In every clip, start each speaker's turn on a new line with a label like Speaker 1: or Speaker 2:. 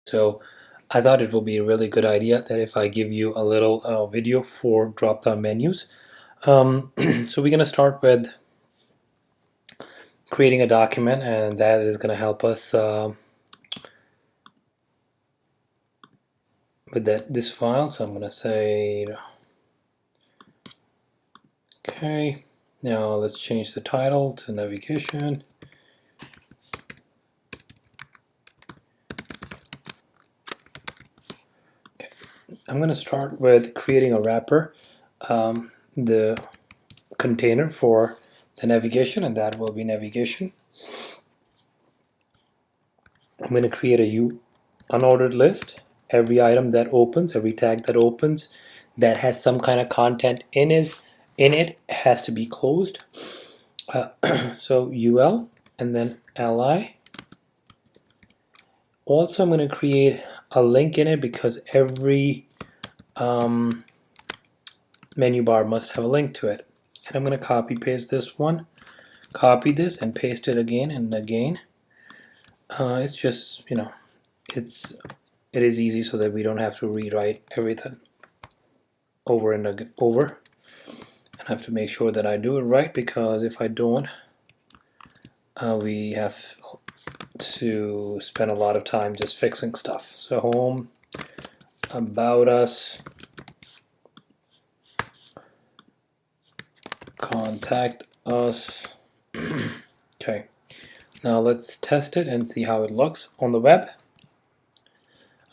Speaker 1: So I thought it would be a really good idea that if I give you a little video for drop-down menus. So we're going to start with creating a document, and that is going to help us with this file. So I'm going to say, okay, now let's change the title to navigation. Okay. I'm going to start with creating a wrapper, the container for the navigation, and that will be navigation. I'm going to create a unordered list. Every item that opens, every tag that opens that has some kind of content in it has to be closed. So UL and then li. Also, I'm going to create a link in it because every menu bar must have a link to it. And I'm going to copy paste this one, copy this and paste it again and again. It's just, it is easy so that we don't have to rewrite everything over and over. And I have to make sure that I do it right, because if I don't, we have to spend a lot of time just fixing stuff. So home, about us, contact us. Okay, now let's test it and see how it looks on the web.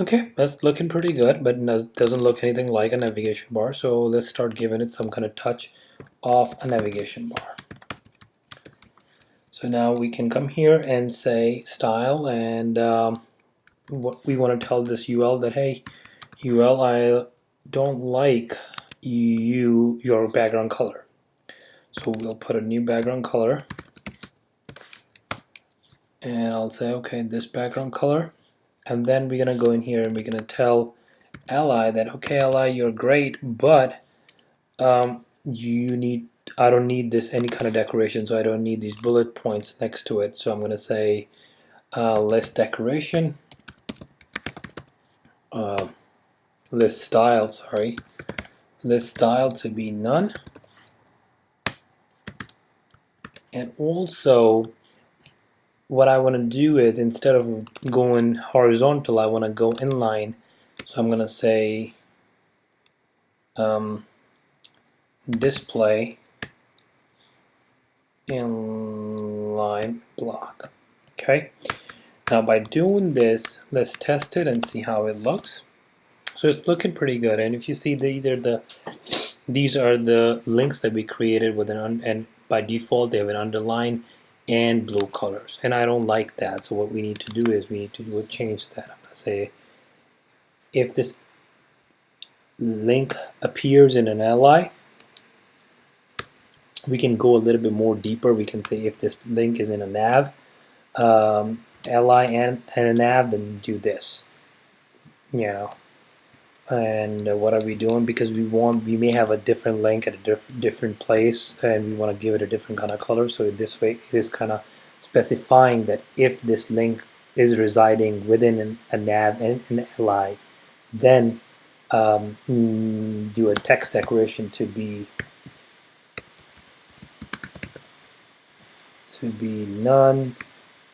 Speaker 1: Okay, that's looking pretty good, but it doesn't look anything like a navigation bar, so let's start giving it some kind of touch of a navigation bar. So now we can come here and say style, and what we want to tell this UL that, hey, UL, I don't like your background color. So we'll put a new background color, and I'll say, okay, this background color. And then we're gonna go in here and we're gonna tell li that, okay, li, you're great, but I don't need this any kind of decoration, so I don't need these bullet points next to it. So I'm gonna say list decoration, list style to be none, and also what I want to do is, instead of going horizontal, I want to go inline. So I'm going to say display inline block. Okay, now by doing this, let's test it and see how it looks. So it's looking pretty good, and if you see, these are the links that we created with and by default they have an underline and blue colors, and I don't like that. So what we need to do is we need to change that. I'm going to say, if this link appears in an li, we can go a little bit more deeper. We can say, if this link is in a nav, li and a nav, then do this, and what are we doing? Because we may have a different link at a different place, and we want to give it a different kind of color. So this way it is kind of specifying that if this link is residing within a nav and an li, then do a text decoration to be none,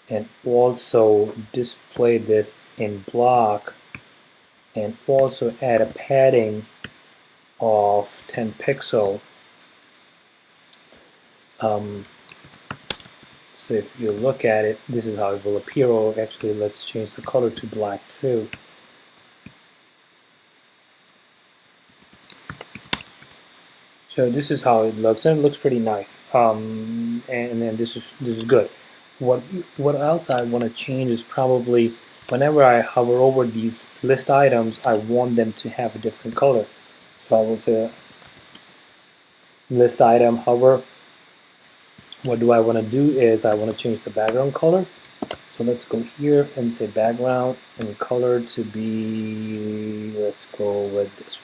Speaker 1: and also display this in block, and also add a padding of 10 pixel. So if you look at it, this is how it will appear. Or actually, let's change the color to black too. So this is how it looks, and it looks pretty nice. And then this is good. What else I want to change is, probably whenever I hover over these list items, I want them to have a different color. So I will say list item hover. What do I want to do is, I want to change the background color. So let's go here and say background and color to be, let's go with this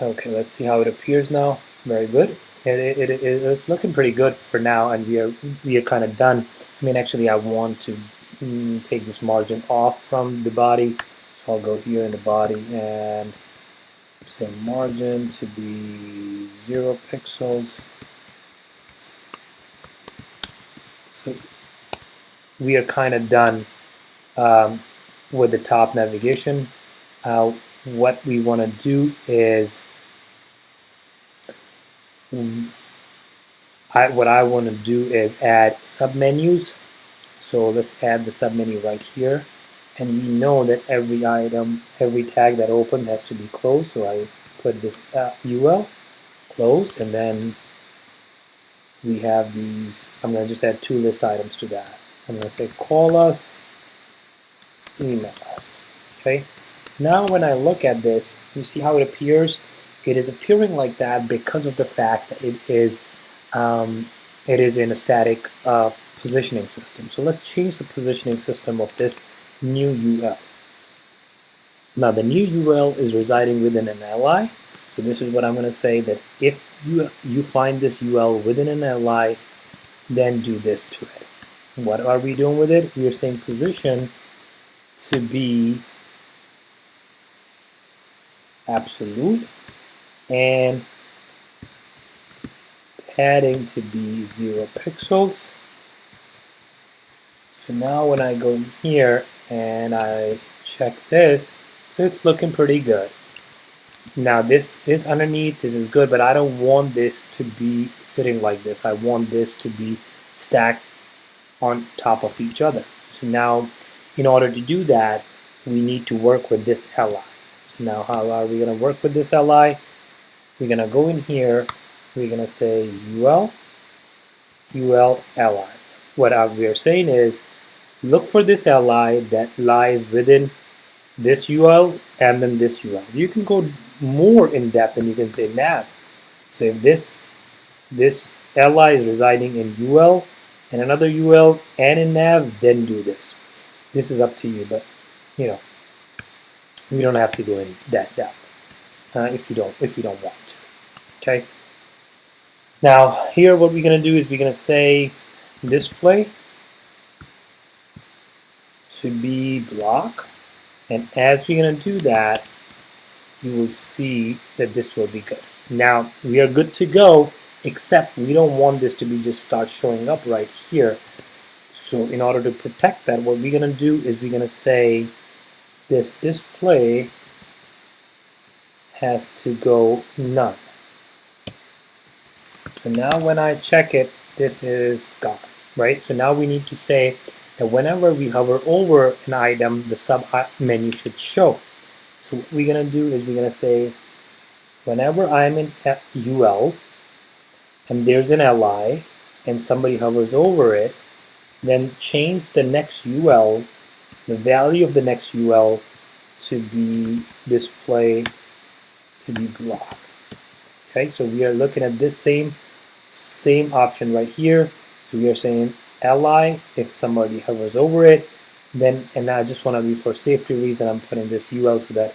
Speaker 1: one. Okay, let's see how it appears now. Very good. It's looking pretty good for now, and we are kind of done. I mean, actually, I want to take this margin off from the body, so I'll go here in the body and say margin to be 0 pixels. So we are kind of done with the top navigation. What we want to do is what I want to do is add submenus. So let's add the submenu right here. And we know that every item, every tag that opens has to be closed. So I put this UL closed, and then we have these. I'm going to just add 2 list items to that. I'm going to say call us, email us. Okay. Now when I look at this, you see how it appears? It is appearing like that because of the fact that it is in a static positioning system. So let's change the positioning system of this new UL. Now the new UL is residing within an li. So this is what I'm going to say, that if you find this UL within an li, then do this to it. What are we doing with it? We are saying position to be absolute and padding to be 0 pixels. So now when I go in here and I check this, so it's looking pretty good. Now this is underneath, this is good, but I don't want this to be sitting like this. I want this to be stacked on top of each other. So now in order to do that, we need to work with this li. So now how are we going to work with this li? We're going to go in here, we're going to say UL li. What we are saying is, look for this li that lies within this UL and then this UL. You can go more in depth and you can say nav. So if this li is residing in UL and another UL and in nav, then do this. This is up to you, but you know, we don't have to go in that depth if you don't want to. Okay. Now here, what we're going to do is we're going to say display to be block, and as we're going to do that, you will see that this will be good. Now we are good to go, except we don't want this to be just start showing up right here. So in order to protect that, what we're going to do is we're going to say this display has to go none. So now when I check it, this is gone, right? So now we need to say that whenever we hover over an item, the sub menu should show. So what we're going to do is we're going to say whenever I'm in UL and there's an li and somebody hovers over it, then change the next UL, the value of the next UL, to be display to be block. Okay, so we are looking at this same option right here. So we are saying li, if somebody hovers over it, then, and I just want to be, for safety reason, I'm putting this UL so that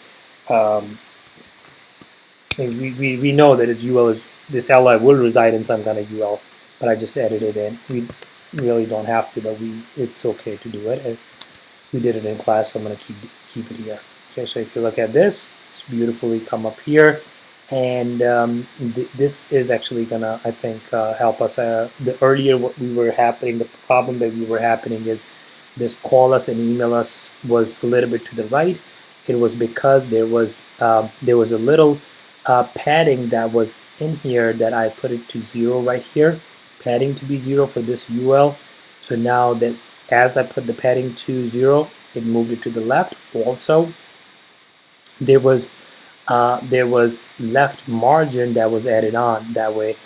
Speaker 1: we know that its UL is, this li will reside in some kind of UL, but I just added it in. We really don't have to, but it's okay to do it. We did it in class, so I'm going to keep it here. Okay, so if you look at this, it's beautifully come up here, and this is actually gonna, I think, help us. The earlier the problem that we were happening is this call us and email us was a little bit to the right. It was because there was a little padding that was in here that I put it to 0 right here, padding to be 0 for this UL. So now that as I put the padding to 0, it moved it to the left. Also, there was left margin that was added on that way.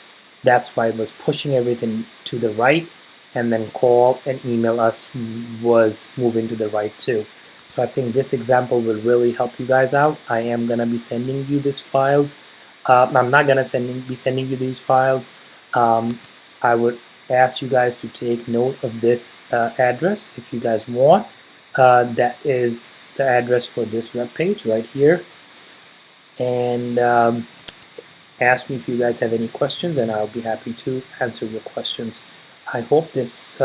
Speaker 1: That's why it was pushing everything to the right, and then call and email us was moving to the right too. So I think this example will really help you guys out. I am gonna be sending you these files. I'm not gonna be sending you these files. I would ask you guys to take note of this address if you guys want. That is the address for this web page right here. And Ask me if you guys have any questions, and I'll be happy to answer your questions. I hope this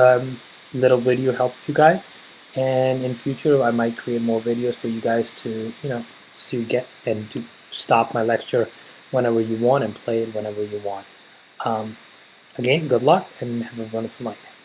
Speaker 1: little video helped you guys, and in future I might create more videos for you guys to, to get and to stop my lecture whenever you want and play it whenever you want. Again, good luck and have a wonderful night.